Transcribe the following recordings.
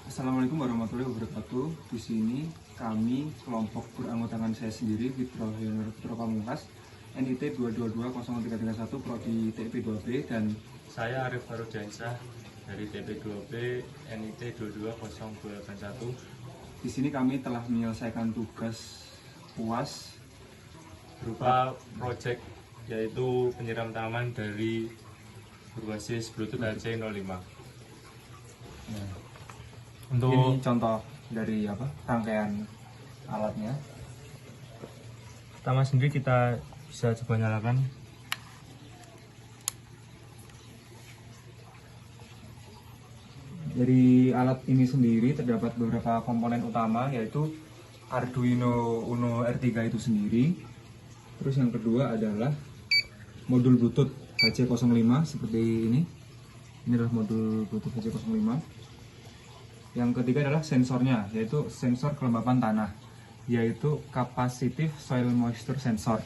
Assalamualaikum warahmatullahi wabarakatuh. Di sini kami kelompok beranggotakan saya sendiri, Fitro Heyono Fitro Pamungkas, NIT 2220331 Prodi TP2B, dan Saya Arif Farudiansyah dari TP2B NIT 220281. di sini kami telah menyelesaikan tugas UAS Berupa proyek yaitu penyiram tanaman dari berbasis Bluetooth HC05. Ya. Untuk Ini contoh dari rangkaian alatnya. pertama sendiri kita bisa coba nyalakan. Dari alat ini sendiri terdapat beberapa komponen utama, yaitu Arduino Uno R3 itu sendiri. Terus yang kedua adalah modul Bluetooth HC05 seperti ini. Ini adalah modul Bluetooth HC05. Yang ketiga adalah sensornya, yaitu sensor kelembapan tanah, yaitu Capacitive Soil Moisture Sensor.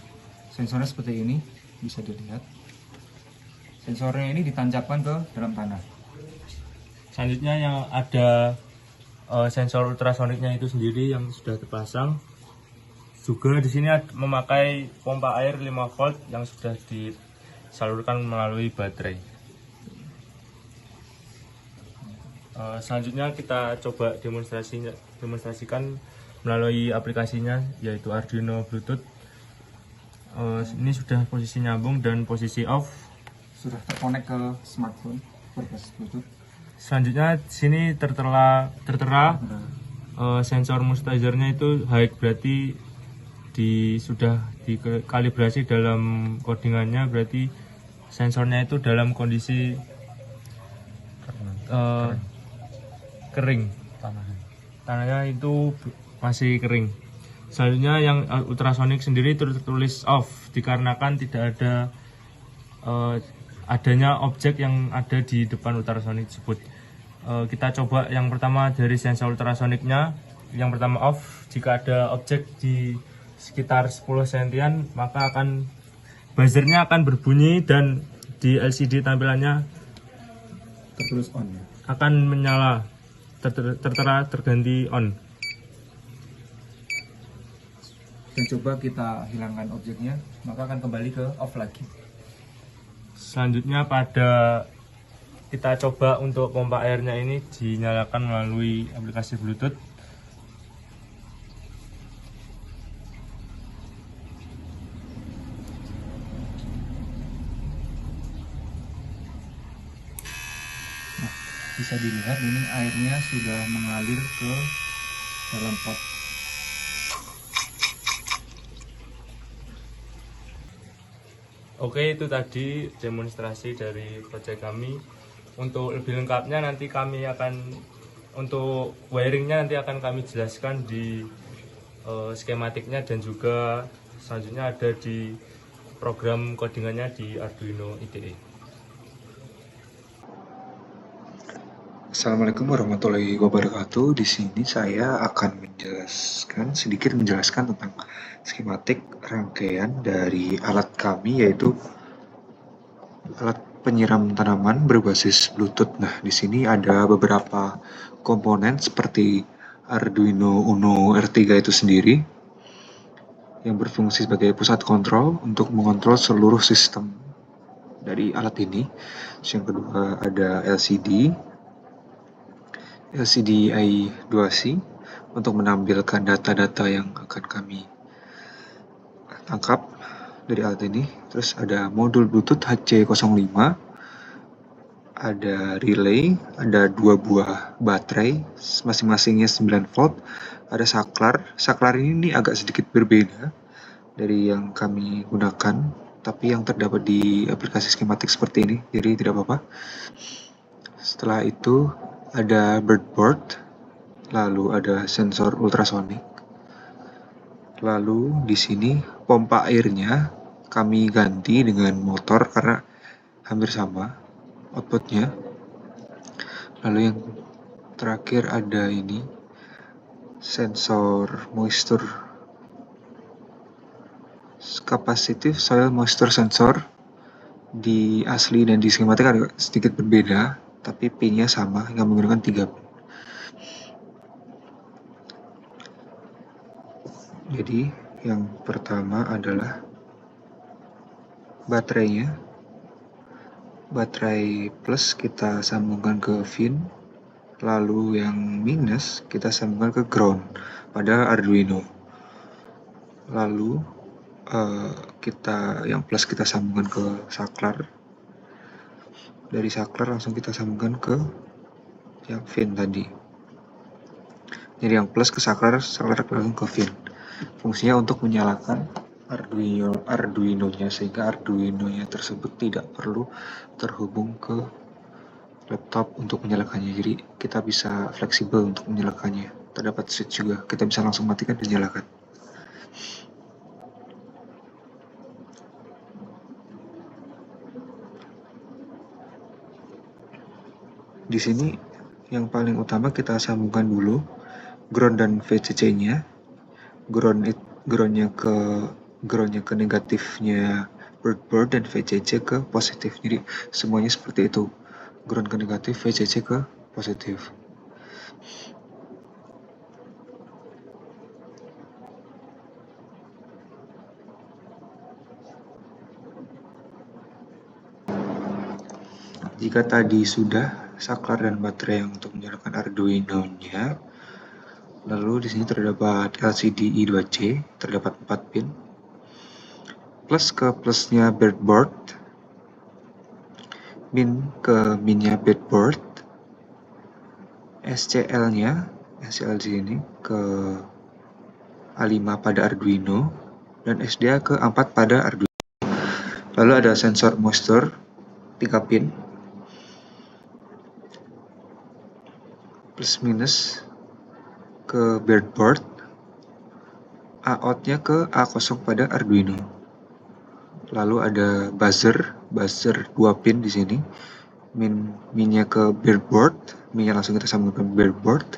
Sensornya seperti ini, bisa dilihat. Sensornya ini ditancapkan ke dalam tanah. Selanjutnya yang ada sensor ultrasoniknya itu sendiri yang sudah terpasang. Juga di sini memakai pompa air 5 volt yang sudah disalurkan melalui baterai. Selanjutnya kita coba demonstrasikan melalui aplikasinya, yaitu Arduino Bluetooth. Ini sudah posisi nyambung dan posisi off. Sudah terkonek ke smartphone berbasis Bluetooth. Selanjutnya di sini tertera sensor multizernya itu high, berarti sudah dikalibrasi dalam codingannya, berarti sensornya itu dalam kondisi kering. Tanahnya itu masih kering. Selanjutnya yang ultrasonik sendiri tertulis off dikarenakan tidak ada adanya objek yang ada di depan ultrasonik tersebut. Kita coba yang pertama dari sensor ultrasoniknya. Yang pertama off. Jika ada objek di sekitar 10 sentian, maka buzzernya akan berbunyi dan di LCD tampilannya Tertulis on ya. akan menyala, tertera terganti on. Dan coba kita hilangkan objeknya, maka akan kembali ke off lagi. Selanjutnya kita coba untuk pompa airnya ini dinyalakan melalui aplikasi Bluetooth. Nah, bisa dilihat ini airnya sudah mengalir ke dalam pot. Oke, itu tadi demonstrasi dari proyek kami. Untuk lebih lengkapnya untuk wiringnya nanti akan kami jelaskan di skematiknya, dan juga selanjutnya ada di program codingannya di Arduino IDE. Assalamualaikum warahmatullahi wabarakatuh. Di sini saya akan sedikit menjelaskan tentang skematik rangkaian dari alat kami, yaitu alat penyiram tanaman berbasis Bluetooth. Nah, di sini ada beberapa komponen seperti Arduino Uno R3 itu sendiri yang berfungsi sebagai pusat kontrol untuk mengontrol seluruh sistem dari alat ini. Yang kedua ada LCD I2C untuk menampilkan data-data yang akan kami tangkap dari alat ini. Terus ada modul Bluetooth HC05, ada relay, ada 2 buah baterai, masing-masingnya 9 volt, ada saklar ini agak sedikit berbeda dari yang kami gunakan, tapi yang terdapat di aplikasi skematik seperti ini, jadi tidak apa-apa. Setelah itu ada breadboard, lalu ada sensor ultrasonik, lalu di sini pompa airnya kami ganti dengan motor karena hampir sama outputnya. Lalu yang terakhir ada ini sensor moisture, capacitive soil moisture sensor. Di asli dan di skematik agak sedikit berbeda, tapi pin-nya sama, yang menggunakan 3 pin. Jadi yang pertama adalah baterainya. Baterai plus kita sambungkan ke VIN, lalu yang minus kita sambungkan ke ground pada Arduino. Lalu yang plus kita sambungkan ke saklar. Dari saklar langsung kita sambungkan ke yang VIN tadi. Jadi yang plus ke saklar langsung ke VIN. Fungsinya untuk menyalakan Arduino-nya sehingga Arduino-nya tersebut tidak perlu terhubung ke laptop untuk menyalakannya. Jadi kita bisa fleksibel untuk menyalakannya. Terdapat switch juga, kita bisa langsung matikan dan nyalakan. Di sini yang paling utama kita sambungkan dulu ground dan VCC-nya. Groundnya ke negatifnya breadboard dan VCC ke positif. Jadi semuanya seperti itu. Ground ke negatif, VCC ke positif. Jika tadi sudah saklar dan baterai yang untuk menyalakan Arduino-nya, lalu di sini terdapat LCD I2C, terdapat 4 pin. Plus ke plusnya breadboard, min ke minnya breadboard, SCL-nya, SCL di sini ke A5 pada Arduino, dan SDA ke A4 pada Arduino. Lalu ada sensor moisture 3 pin, plus minus ke breadboard, A-out-nya ke A0 pada Arduino. Lalu ada buzzer 2 pin di sini, minnya ke breadboard, minnya langsung kita sambungkan ke breadboard,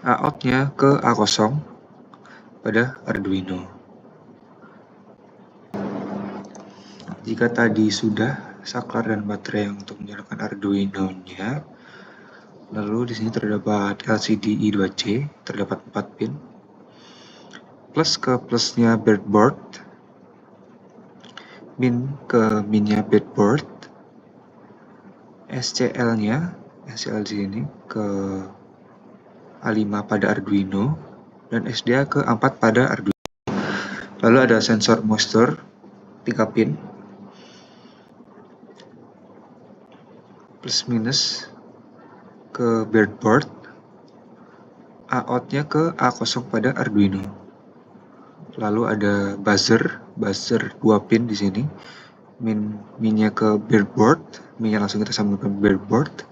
A-out-nya ke A0 pada Arduino. Jika tadi sudah saklar dan baterai yang untuk menyalakan Arduino-nya, lalu di sini terdapat LCD I2C, terdapat 4 pin. Plus ke plusnya breadboard, min ke minnya breadboard, SCL-nya, SCL di sini ke A5 pada Arduino, dan SDA ke A4 pada Arduino. Lalu ada sensor moisture 3 pin, plus minus ke breadboard, A-out-nya ke A0 pada Arduino. Lalu ada buzzer 2 pin di sini, minnya ke breadboard, minnya langsung kita sambungkan ke breadboard,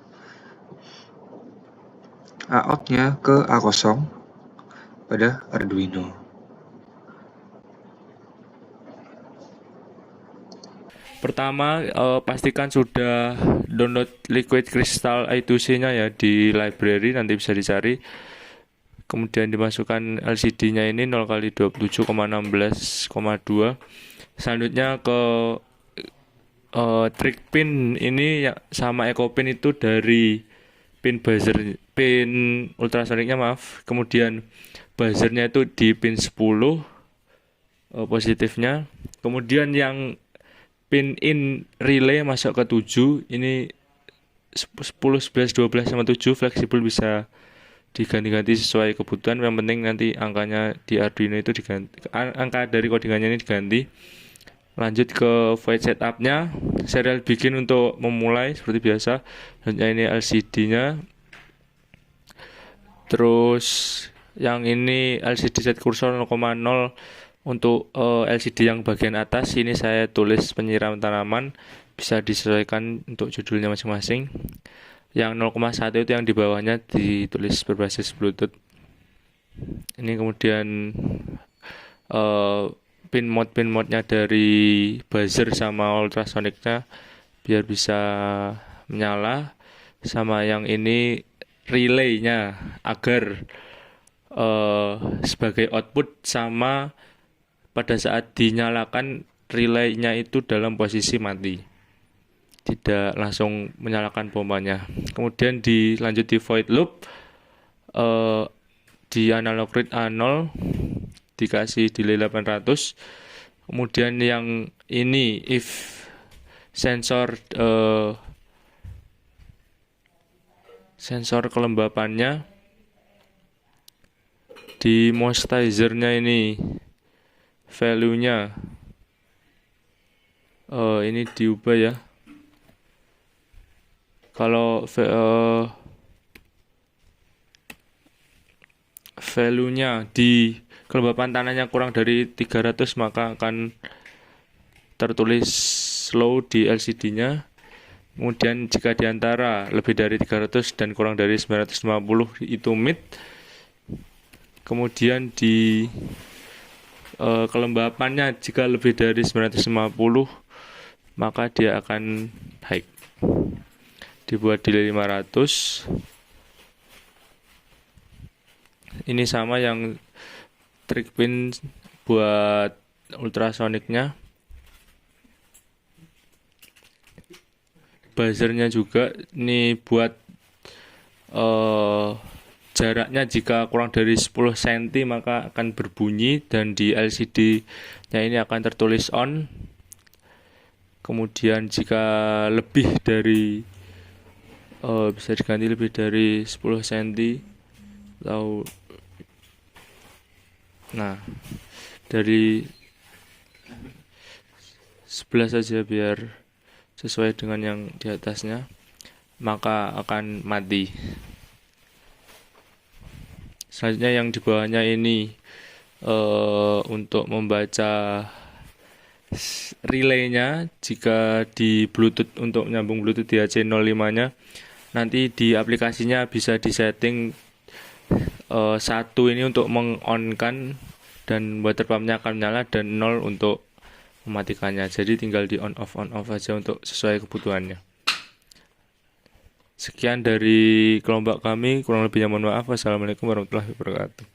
A-out-nya ke A0 pada Arduino. Pertama, pastikan sudah download Liquid Crystal I2C-nya ya di library, nanti bisa dicari. Kemudian dimasukkan LCD-nya ini 0 kali 27,16,2. Selanjutnya ke trick pin ini ya, sama echo pin itu dari pin ultrasonicnya maaf. Kemudian buzzernya itu di pin 10 positifnya. Kemudian yang pin in relay masuk ke 7, ini 10, 11, 12 sama 7 fleksibel, bisa diganti-ganti sesuai kebutuhan. Yang penting nanti angkanya di Arduino itu diganti, angka dari codingannya ini diganti. Lanjut ke void setupnya, serial begin untuk memulai seperti biasa. Selanjutnya ini LCD-nya. Terus yang ini LCD set kursor 0,0 untuk LCD yang bagian atas ini saya tulis penyiram tanaman, bisa disesuaikan untuk judulnya masing-masing. Yang 0,1 itu yang di bawahnya ditulis berbasis Bluetooth. Ini kemudian pin mode-nya dari buzzer sama ultrasonicnya biar bisa menyala. Sama yang ini relaynya agar sebagai output, sama pada saat dinyalakan relaynya itu dalam posisi mati, tidak langsung menyalakan pompanya. Kemudian dilanjut di void loop, di analog read A0 dikasih delay 800. Kemudian yang ini if sensor kelembapannya di moisturizer-nya ini value-nya ini diubah ya. Kalau value-nya di kelembapan tanahnya kurang dari 300 maka akan tertulis slow di LCD-nya. Kemudian jika diantara lebih dari 300 dan kurang dari 950 itu mid. Kemudian di kelembapannya jika lebih dari 950 maka dia akan high. Dibuat delay 500. Ini sama yang trik pin buat ultrasoniknya. Buzzernya juga ini buat jaraknya jika kurang dari 10 cm maka akan berbunyi dan di LCD-nya ini akan tertulis on. Kemudian jika lebih dari bisa diganti lebih dari 10 cm atau dari 11 saja biar sesuai dengan yang di atasnya, maka akan mati. Selanjutnya yang di bawahnya ini untuk membaca relaynya. Jika di Bluetooth untuk nyambung Bluetooth di HC05-nya, nanti di aplikasinya bisa disetting satu ini untuk meng-on-kan dan water pump-nya akan menyala dan 0 untuk mematikannya. Jadi tinggal di on off aja untuk sesuai kebutuhannya. Sekian dari kelompok kami, kurang lebihnya mohon maaf. Wassalamualaikum warahmatullahi wabarakatuh.